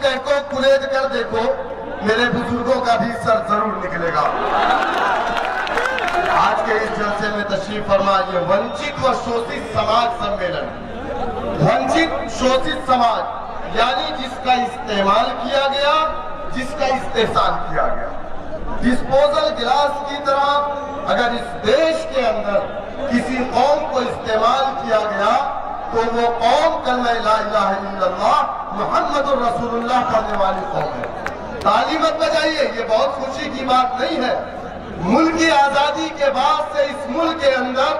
तह को कुरेद कर देखो, मेरे बुजुर्गों का भी सर जरूर निकलेगा। आज के इस जलसे में तशरीफ फरमा ये वंचित व शोषित समाज सम्मेलन। वंचित शोषित समाज यानी जिसका इस्तेमाल किया गया, जिसका इस्तेहसाल किया गया। डिस्पोजल गिलास की तरह अगर इस देश के अंदर किसी कौम को इस्तेमाल किया गया तो वो कौम कलमा ला इलाहा इल्लल्लाह मुहम्मदुर रसूलुल्लाह पढ़ने वाली कौम है। ताली मत बजाइए, ये बहुत खुशी की बात नहीं है। मुल्क की आजादी के बाद से इस मुल्क के अंदर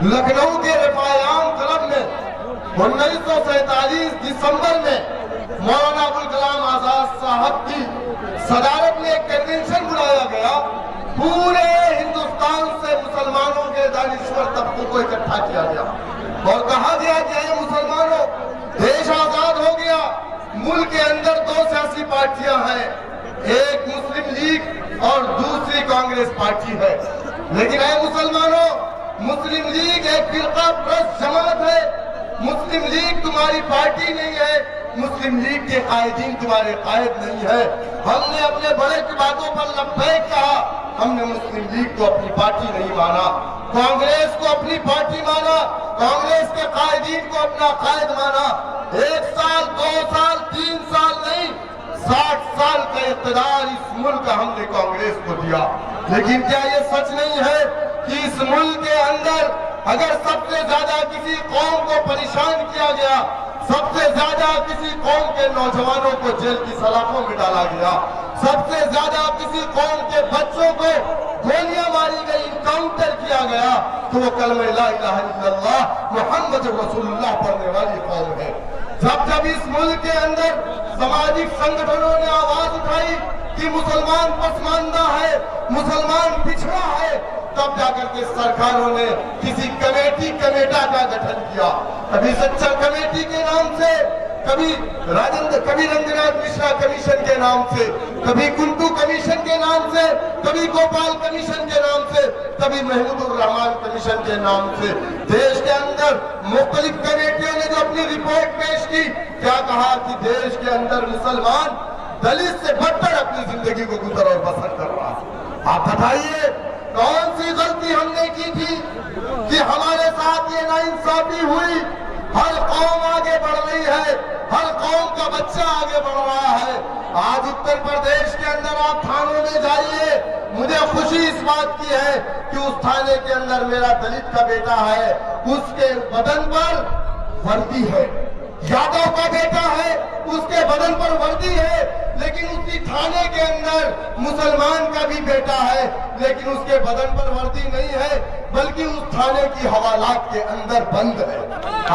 लखनऊ के रिफायाम क्लब में 1947 दिसंबर में मौलाना अबुल कलाम आजाद साहब की सदारत में एक कन्वेंशन बुलाया गया। पूरे हिंदुस्तान से मुसलमानों के दानिश्वर तबकों को इकट्ठा किया गया और कहा गया कि ये मुसलमानों, देश आजाद हो गया। मुल्क के अंदर दो सियासी पार्टियां हैं, एक मुस्लिम लीग और दूसरी कांग्रेस पार्टी है। लेकिन ऐ मुसलमानों, मुस्लिम लीग एक फिरका परस्त जमात है। मुस्लिम लीग तुम्हारी पार्टी नहीं है, मुस्लिम लीग के कायदीन तुम्हारे कायद नहीं है। हमने अपने बड़े की बातों पर लब्बैक कहा, हमने मुस्लिम लीग को अपनी पार्टी नहीं माना, कांग्रेस को अपनी पार्टी माना, कांग्रेस के कायदीन को अपना कायद माना। 1 साल 2 साल 3 साल नहीं, 60 साल का इक़्तिदार इस मुल्क का हमने कांग्रेस को दिया। लेकिन क्या ये सच नहीं है कि इस मुल्क के अंदर अगर सबसे ज्यादा किसी कौम को परेशान किया गया, सबसे ज्यादा किसी कौम के नौजवानों को जेल की सलाखों में डाला गया, सबसे ज्यादा किसी कौम के बच्चों को गोलियां मारी गई, इनकाउंटर किया गया, तो वो कलमा ला इलाहा इल्लल्लाह मुहम्मद रसूलुल्लाह पढ़ने वाली कौम है। जब इस मुल्क के अंदर सामाजिक संगठनों ने आवाज उठाई कि मुसलमान पसमानदा है, मुसलमान पिछड़ा है, तब जाकर के सरकारों ने किसी कमेटा का गठन किया। कभी सच्चर कमेटी के नाम से, कभी रंगनाथ मिश्रा कमीशन के नाम से, कभी कुंटू कमीशन के नाम से, कभी गोपाल कमीशन के नाम से, कभी महमूदुर रहमान कमीशन के नाम से। देश के अंदर मुख्तलिफ कमेटियों ने जो अपनी रिपोर्ट पेश की, क्या कहा कि देश के अंदर मुसलमान दलित से बदतर अपनी जिंदगी को गुजर और बसर कर रहा है। आप बताइए कौन सी गलती हमने की थी कि हमारे साथ ये नाइंसाफी हुई। हर कौम आगे बढ़ रही है, हर कौम का बच्चा आगे बढ़ रहा है। आज उत्तर प्रदेश के अंदर आप थानों में जाइए, मुझे खुशी इस बात की है कि उस थाने के अंदर मेरा दलित का बेटा है, उसके बदन पर वर्दी है। यादव का बेटा है, उसके बदन पर वर्दी है, लेकिन उसी थाने के अंदर मुसलमान का भी बेटा है, लेकिन उसके बदन पर वर्दी नहीं है, बल्कि उस थाने की हवालात के अंदर बंद है।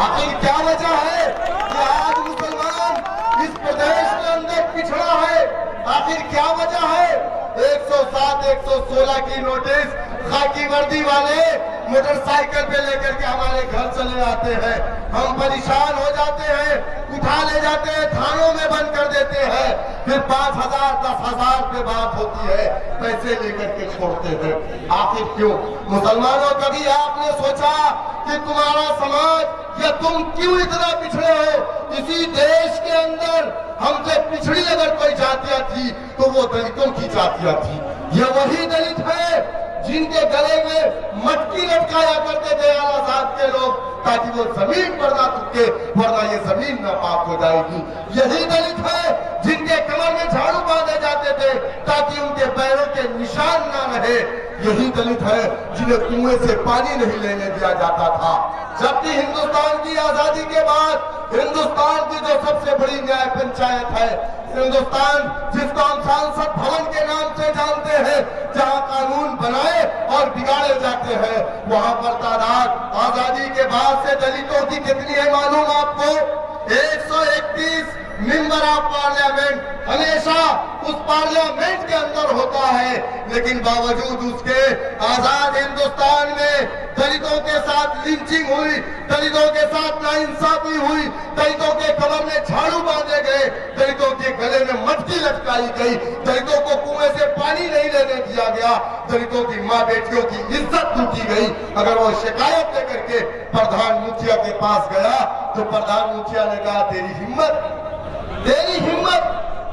आखिर क्या वजह है कि आज मुसलमान इस प्रदेश के अंदर पिछड़ा है? आखिर क्या वजह है? 107, 116 की नोटिस खाकी वर्दी वाले मोटरसाइकिल पे लेकर के हमारे घर चले आते हैं, हम परेशान हो जाते हैं, उठा ले जाते हैं, थानों में बंद कर देते हैं, फिर 5,000 10,000 पे बात होती है, पैसे लेकर के छोड़ते हैं। आखिर क्यों? मुसलमानों, कभी आपने सोचा कि तुम्हारा समाज या तुम क्यों इतना पिछड़े हो? इसी देश के अंदर हमसे पिछड़ी अगर कोई जातियां थी तो वो दलितों की जातियां थी। ये वही दलित है जिनके गले में मटकी लटकाया करते थे आजाद के लोग, ताकि वो जमीन पर ना थूके, वरना ये जमीन नापाक हो जाएगी। यही दलित है जिनके कमर में झाड़ू बांधे जाते थे ताकि उनके पैरों के निशान ना रहे। यही दलित है जिन्हें कुएं से पानी नहीं लेने दिया जाता था। जबकि हिंदुस्तान की आजादी के बाद हिंदुस्तान की जो सबसे बड़ी न्याय पंचायत है, हिंदुस्तान जिसको हम सांसद भवन के नाम से जानते हैं, जहां कानून बनाए और बिगाड़े जाते हैं, वहां पर तादाद आजादी के बाद से दलितों की कितनी है मालूम आपको? 131 मेंबर ऑफ पार्लियामेंट हमेशा उस पार्लियामेंट के अंदर होता है, लेकिन बावजूद उसके आजाद हिंदुस्तान में दलितों के साथ लिंचिंग हुई, दलितों के साथ नाइंसाफी हुई, दलितों के कमर में झाड़ू बांधे गए, दलितों के गले में मटकी लटकाई गई, दलितों को कुएं से पानी नहीं लेने दिया गया, दलितों की माँ बेटियों की इज्जत लूटी गई। अगर वो शिकायत लेकर के प्रधान मुखिया के पास गया तो प्रधान मुखिया ने कहा तेरी हिम्मत, तेरी हिम्मत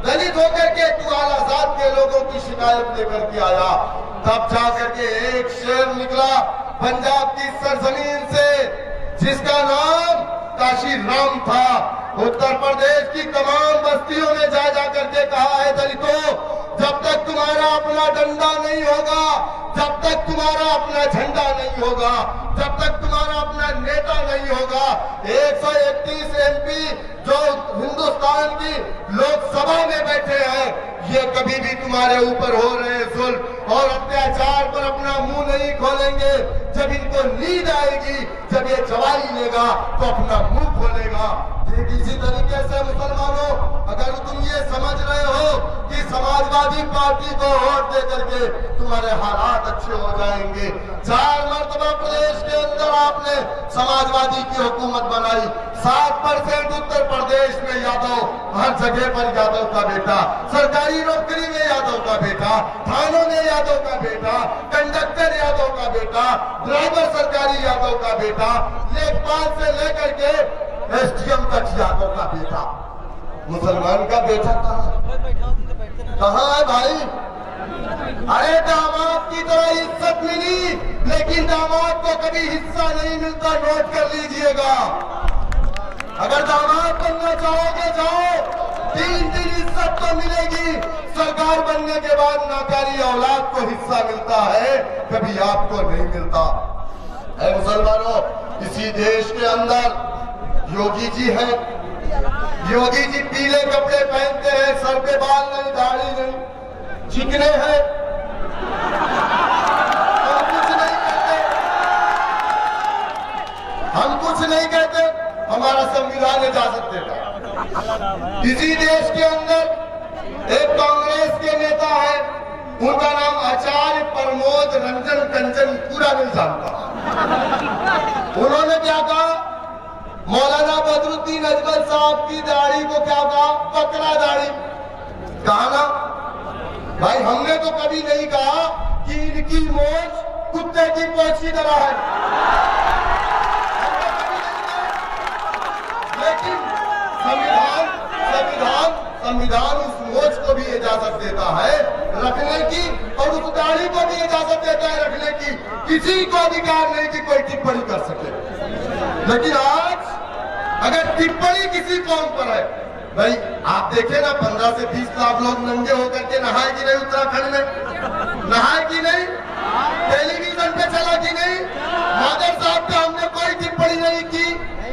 दलित होकर के तू आलाजाद के लोगों की शिकायत लेकर के आया, तब जाकर के एक शेर निकला पंजाब की सरजमीन से जिसका नाम काशी राम था। उत्तर प्रदेश की तमाम बस्तियों में जा करके कहा है दलितों, जब तक तुम्हारा अपना डंडा नहीं होगा, जब तक तुम्हारा अपना झंडा नहीं होगा, जब तक तुम्हारा अपना नेता नहीं होगा, 131 एमपी जो हिंदुस्तान की लोकसभा में बैठे हैं, ये कभी भी तुम्हारे ऊपर हो रहे जुल्म और अत्याचार पर अपना मुंह नहीं खोलेंगे। जब इनको नींद आएगी, जब ये जवाई लेगा तो अपना मुंह खोलेगा। इसी तरीके से मुसलमानों, अगर तुम ये समझ रहे हो कि समाजवादी पार्टी को वोट दे करके तुम्हारे हालात अच्छे हो जाएंगे, 4 मरतबा प्रदेश के अंदर आपने समाजवादी की हुकूमत बनाई, 7% उत्तर प्रदेश में यादव, हर जगह पर यादव का बेटा, सरकारी नौकरी में यादव का बेटा, थानों में यादव का बेटा, कंडक्टर यादव का बेटा, ड्राइवर सरकारी यादव का बेटा, लेखपाल से लेकर के एसडीएम तक यादव का बेटा। मुसलमान का बेटा कहाँ है भाई? अरे दामाद की तरह इज्जत मिली, लेकिन दामाद को कभी हिस्सा नहीं मिलता, नोट कर लीजिएगा। अगर दामाद बनना चाहोगे जाओ, 3 दिन इज्जत तो मिलेगी, सरकार बनने के बाद नाकारी औलाद को हिस्सा मिलता है, कभी आपको नहीं मिलता है। मुसलमानों, इसी देश के अंदर योगी जी हैं। योगी जी पीले कपड़े पहनते हैं, सर पे बाल नहीं, दाढ़ी नहीं, चिकने हैं, हम कुछ नहीं कहते, हमारा संविधान इजाजत देता है। इसी देश के अंदर एक कांग्रेस के नेता है, उनका नाम आचार्य प्रमोद रंजन कंचन, पूरा नहीं जानता। उन्होंने क्या कहा? मौलाना बदरुद्दीन अजमल साहब की दाढ़ी को क्या कहा? बकरा दाढ़ी कहा ना भाई। हमने तो कभी नहीं कहा कि इनकी मोच कुत्ते की पोछ की तरह है, लेकिन संविधान उस मोच को भी इजाजत देता है रखने की, और उस दाढ़ी को भी इजाजत देता है रखने की। किसी को अधिकार नहीं कि कोई टिप्पणी कर सके। लेकिन आज अगर टिप्पणी किसी कौम पर है, भाई आप देखें ना, 15 से 20 लाख लोग नंगे होकर के नहाए कि नहीं उत्तराखंड में? नहाए कि नहीं? टेलीविजन पे चला कि नहीं? मादर साहब पे हमने कोई टिप्पणी नहीं की।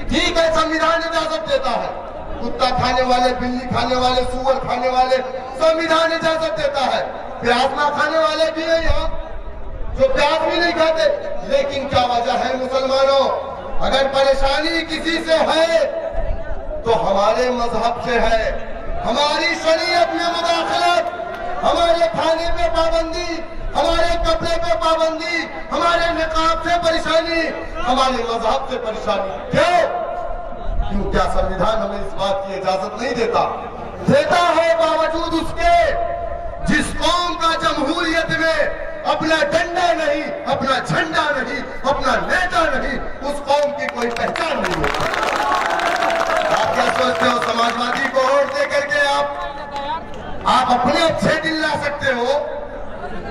ठीक है, संविधान इजाजत देता है। कुत्ता खाने वाले, बिल्ली खाने वाले, सुअर खाने वाले, संविधान इजाजत देता है। प्याज ना खाने वाले भी है यहाँ, जो प्याज भी नहीं खाते। लेकिन क्या वजह है मुसलमानों? अगर परेशानी किसी से है तो हमारे मजहब से है। हमारी शरीयत में मुदाखलत, हमारे खाने पे पाबंदी, हमारे कपड़े पे पाबंदी, हमारे निकाब से परेशानी, हमारे मजहब से परेशानी। क्यों? क्या संविधान हमें इस बात की इजाजत नहीं देता? देता है, बावजूद उसके जिस कौम का जमहूरियत में अपना डंडा नहीं, अपना झंडा नहीं, अपना नेता नहीं, उस कौम की कोई पहचान नहीं होती। आप क्या सोचते हो समाजवादी को वोट दे करके आप अपने अच्छे दिल ला सकते हो?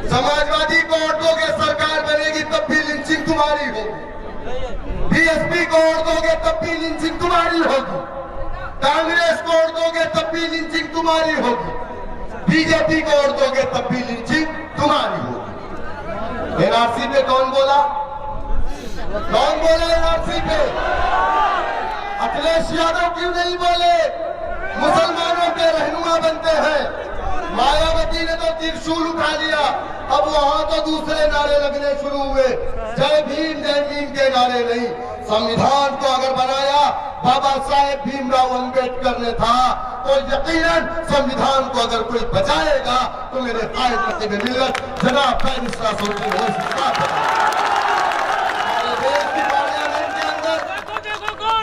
समाजवादी को वोट दोगे, सरकार बनेगी, तब भी लिंचिंग तुम्हारी होगी। बीएसपी को वोट दोगे तब भी लिंचिंग तुम्हारी होगी। कांग्रेस को वोट दोगे तब भी लिंचिंग तुम्हारी होगी। बीजेपी को वोट दोगे तब भी लिंचिंग तुम्हारी होगी। एनआरसी पे कौन बोला? कौन बोला एनआरसी पे? अखिलेश यादव क्यों नहीं बोले? मुसलमानों के रहनुमा बनते हैं। मायावती ने तो त्रिशूल उठा लिया, अब वहां तो दूसरे नारे लगने शुरू हुए, जय भीम के नारे नहीं। संविधान को अगर बनाया बाबा साहेब भीमराव अंबेडकर ने था, तो यकीनन संविधान को अगर कोई बचाएगा तो मेरे कायद रखते मिलत जनाब बैरिस्टर सोची हो। देश की पार्लियामेंट के अंदर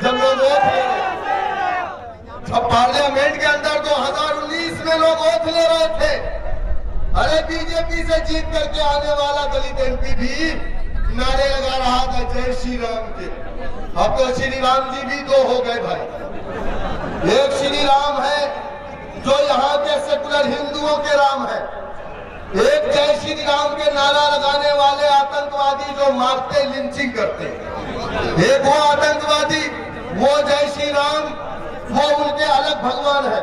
जब लोग वोट ले रहे, जब पार्लियामेंट के अंदर 2019 में लोग वोट ले रहे थे, अरे बीजेपी से जीत करके आने वाला दलित एमपी भी नारे लगा रहा था जय श्री राम के। अब तो श्री राम जी भी 2 हो गए भाई। एक श्री राम है, हिंदुओं के राम है, एक जय श्री राम के नारा लगाने वाले आतंकवादी जो मारते लिंचिंग करते, एक वो आतंकवादी, वो जय श्री राम, वो उनके अलग भगवान है।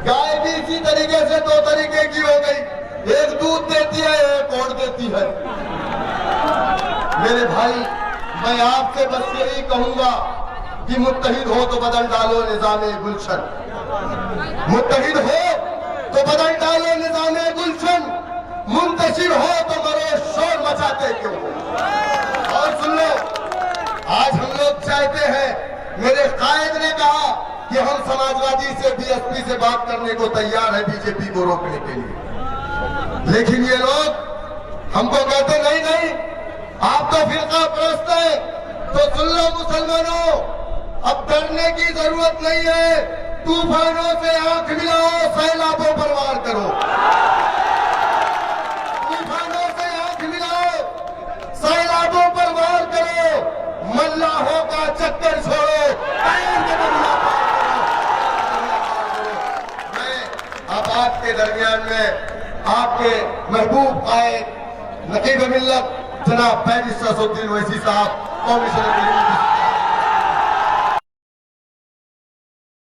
गाय भी इसी तरीके से दो तरीके की हो गई, एक दूध देती है, एक ओट देती है। मेरे भाई, मैं आपसे बस यही कहूंगा कि मुत्तहिद हो तो बदल डालो निजामे गुलशन, मुत्तहिद हो तो बदल डालो निजामे गुलशन, मुंतशिर हो तो मरो शोर मचाते क्यों। और सुन लो, आज हम लोग चाहते हैं, मेरे कायद ने कहा कि हम समाजवादी से, बीएसपी से बात करने को तैयार है बीजेपी को रोकने के लिए, लेकिन ये लोग हमको कहते नहीं नहीं, आप तो फिरका परस्त है। तो सुन लो मुसलमानों, अब डरने की जरूरत नहीं है, तूफानों से आंख मिलाओ, सैलाबों पर वार करो, तूफानों से आंख मिलाओ, सैलाबों पर वार करो, मल्लाहों का चक्कर छोड़ो, टाइम के दरिया पार करो। मैं अब आपके दरमियान में आपके महबूब कायद नकीब मिल्लत जनाब बैरिस्टर असदुद्दीन ओवैसी साहब, कौमी